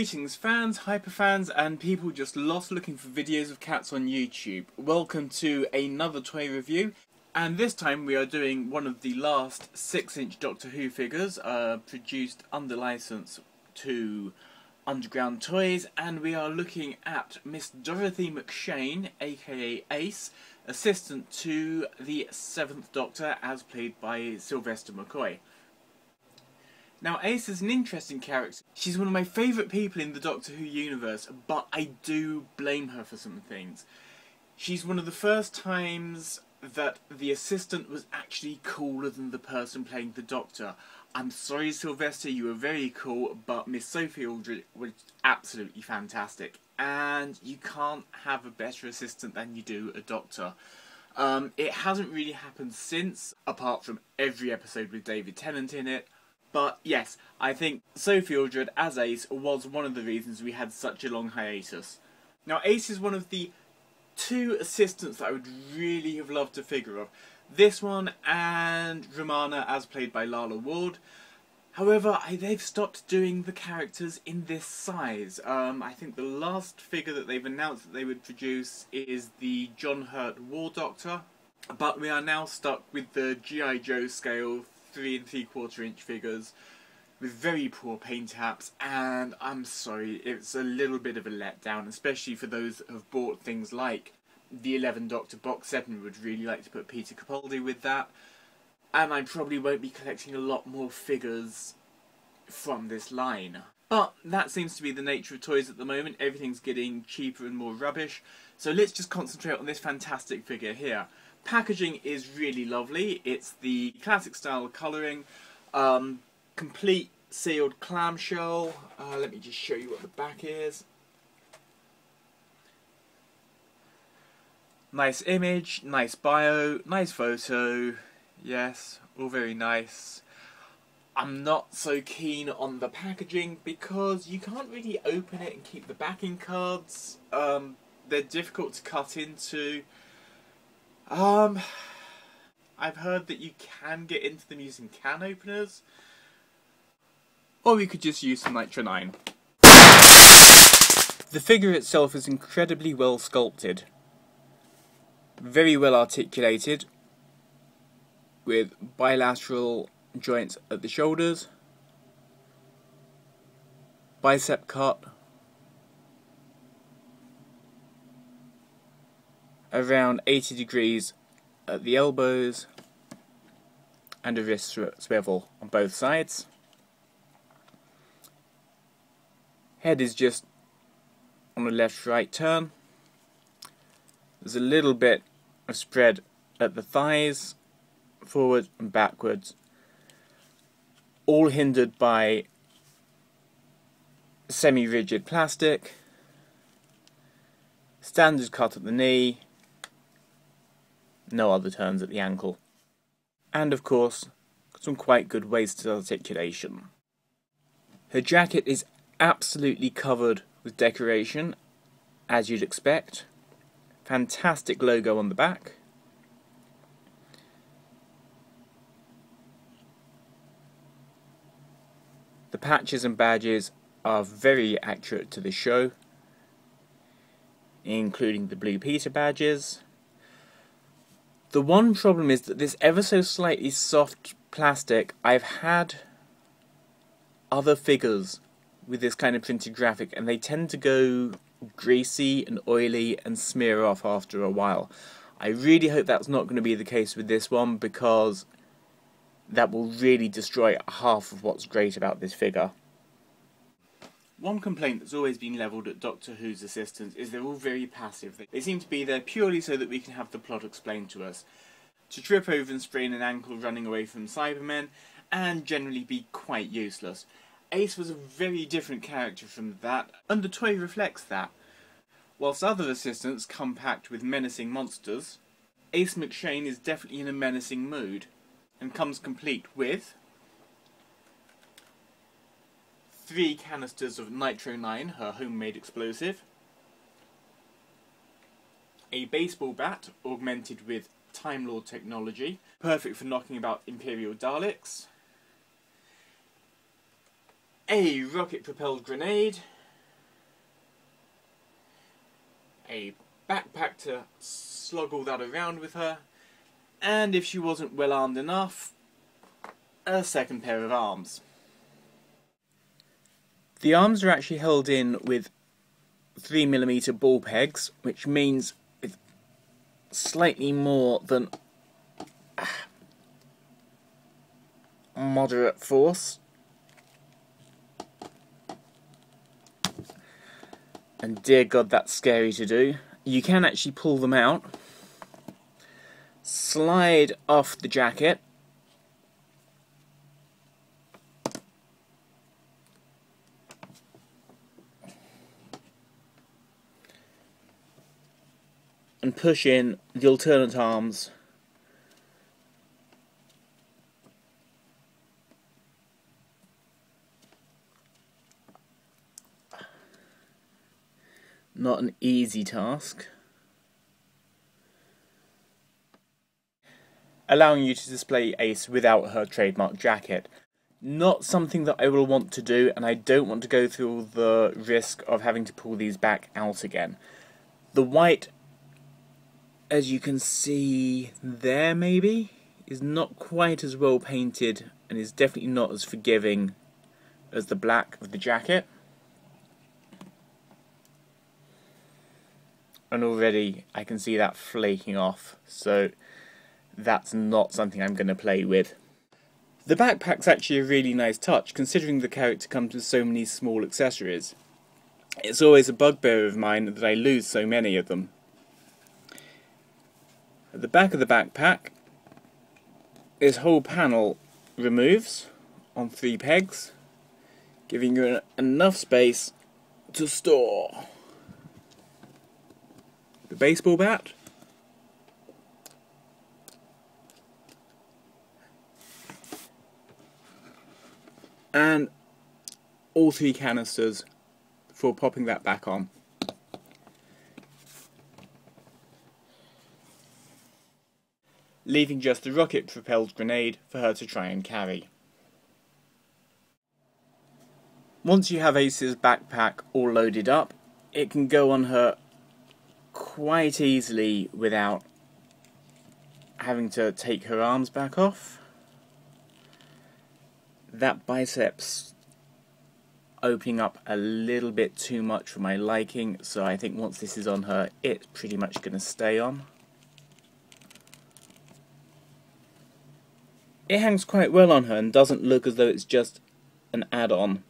Greetings fans, hyperfans and people just lost looking for videos of cats on YouTube. Welcome to another toy review, and this time we are doing one of the last 6-inch Doctor Who figures produced under license to Underground Toys, and we are looking at Miss Dorothy McShane, aka Ace, assistant to the 7th Doctor as played by Sylvester McCoy. Now, Ace is an interesting character. She's one of my favourite people in the Doctor Who universe, but I do blame her for some things. She's one of the first times that the assistant was actually cooler than the person playing the Doctor. I'm sorry, Sylvester, you were very cool, but Miss Sophie Aldred was absolutely fantastic. And you can't have a better assistant than you do a Doctor. It hasn't really happened since, apart from every episode with David Tennant in it. But yes, I think Sophie Aldred as Ace was one of the reasons we had such a long hiatus. Now, Ace is one of the two assistants that I would really have loved a figure of. This one and Romana as played by Lala Ward. However, they've stopped doing the characters in this size. I think the last figure that they've announced that they would produce is the John Hurt War Doctor. But we are now stuck with the G.I. Joe scale 3 3/4 inch figures with very poor paint apps, and I'm sorry, it's a little bit of a letdown, especially for those that have bought things like the 11 Doctor box set and would really like to put Peter Capaldi with that. And I probably won't be collecting a lot more figures from this line. But that seems to be the nature of toys at the moment. Everything's getting cheaper and more rubbish, so let's just concentrate on this fantastic figure here. Packaging is really lovely. It's the classic style colouring, complete sealed clamshell. Let me just show you what the back is. Nice image, nice bio, nice photo. Yes, all very nice. I'm not so keen on the packaging because you can't really open it and keep the backing cards. They're difficult to cut into. I've heard that you can get into them using can openers, or we could just use some Nitro 9. The figure itself is incredibly well sculpted, very well articulated, with bilateral joints at the shoulders, bicep cut, around 80 degrees at the elbows, and a wrist swivel on both sides. Head is just on a left-right turn. There's a little bit of spread at the thighs, forward and backwards, all hindered by semi-rigid plastic, standard cut at the knee, no other turns at the ankle, and of course some quite good waist articulation. Her jacket is absolutely covered with decoration, as you'd expect. Fantastic logo on the back. The patches and badges are very accurate to the show, including the Blue Peter badges. The one problem is that this ever so slightly soft plastic, I've had other figures with this kind of printed graphic and they tend to go greasy and oily and smear off after a while. I really hope that's not going to be the case with this one, because that will really destroy half of what's great about this figure. One complaint that's always been levelled at Doctor Who's assistants is they're all very passive. They seem to be there purely so that we can have the plot explained to us. To trip over and sprain an ankle running away from Cybermen, and generally be quite useless. Ace was a very different character from that, and the toy reflects that. Whilst other assistants come packed with menacing monsters, Ace McShane is definitely in a menacing mood, and comes complete with 3 canisters of Nitro 9, her homemade explosive, a baseball bat augmented with Time Lord technology, perfect for knocking about Imperial Daleks, a rocket-propelled grenade, a backpack to slog all that around with her, and if she wasn't well armed enough, a second pair of arms. The arms are actually held in with 3mm ball pegs, which means with slightly more than moderate force. And dear God, that's scary to do. You can actually pull them out, slide off the jacket, and push in the alternate arms not an easy task, allowing you to display Ace without her trademark jacket. Not something that I will want to do, and I don't want to go through the risk of having to pull these back out again. The white, as you can see there maybe, is not quite as well painted and is definitely not as forgiving as the black of the jacket. And already I can see that flaking off, so that's not something I'm going to play with. The backpack's actually a really nice touch, considering the character comes with so many small accessories. It's always a bugbear of mine that I lose so many of them. At the back of the backpack, this whole panel removes on 3 pegs, giving you enough space to store the baseball bat, and all 3 canisters for popping that back on. Leaving just the rocket-propelled grenade for her to try and carry. Once you have Ace's backpack all loaded up, it can go on her quite easily without having to take her arms back off. That biceps opening up a little bit too much for my liking, so I think once this is on her, it's pretty much going to stay on. It hangs quite well on her and doesn't look as though it's just an add-on.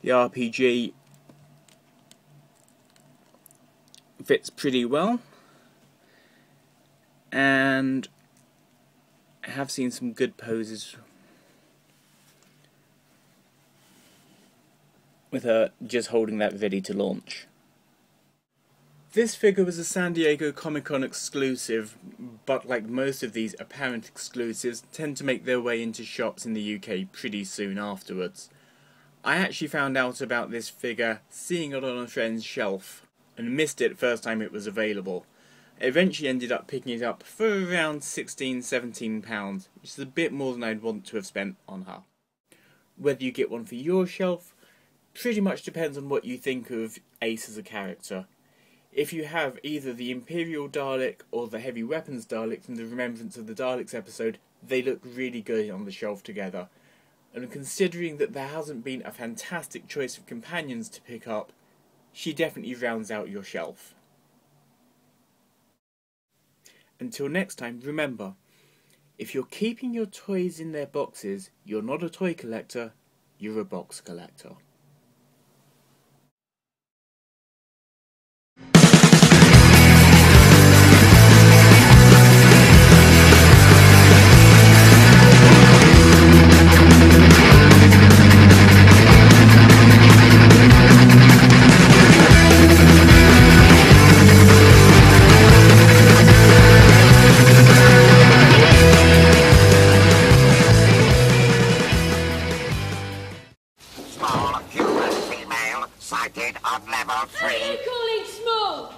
The RPG fits pretty well, and I have seen some good poses with her just holding that ready to launch. This figure was a San Diego Comic-Con exclusive, but like most of these apparent exclusives, tend to make their way into shops in the UK pretty soon afterwards. I actually found out about this figure seeing it on a friend's shelf and missed it first time it was available. I eventually ended up picking it up for around £16–17, which is a bit more than I'd want to have spent on her. Whether you get one for your shelf pretty much depends on what you think of Ace as a character. If you have either the Imperial Dalek or the Heavy Weapons Dalek from the Remembrance of the Daleks episode, they look really good on the shelf together. And considering that there hasn't been a fantastic choice of companions to pick up, she definitely rounds out your shelf. Until next time, remember, if you're keeping your toys in their boxes, you're not a toy collector, you're a box collector. Small human female sighted on level 3. What are you calling small?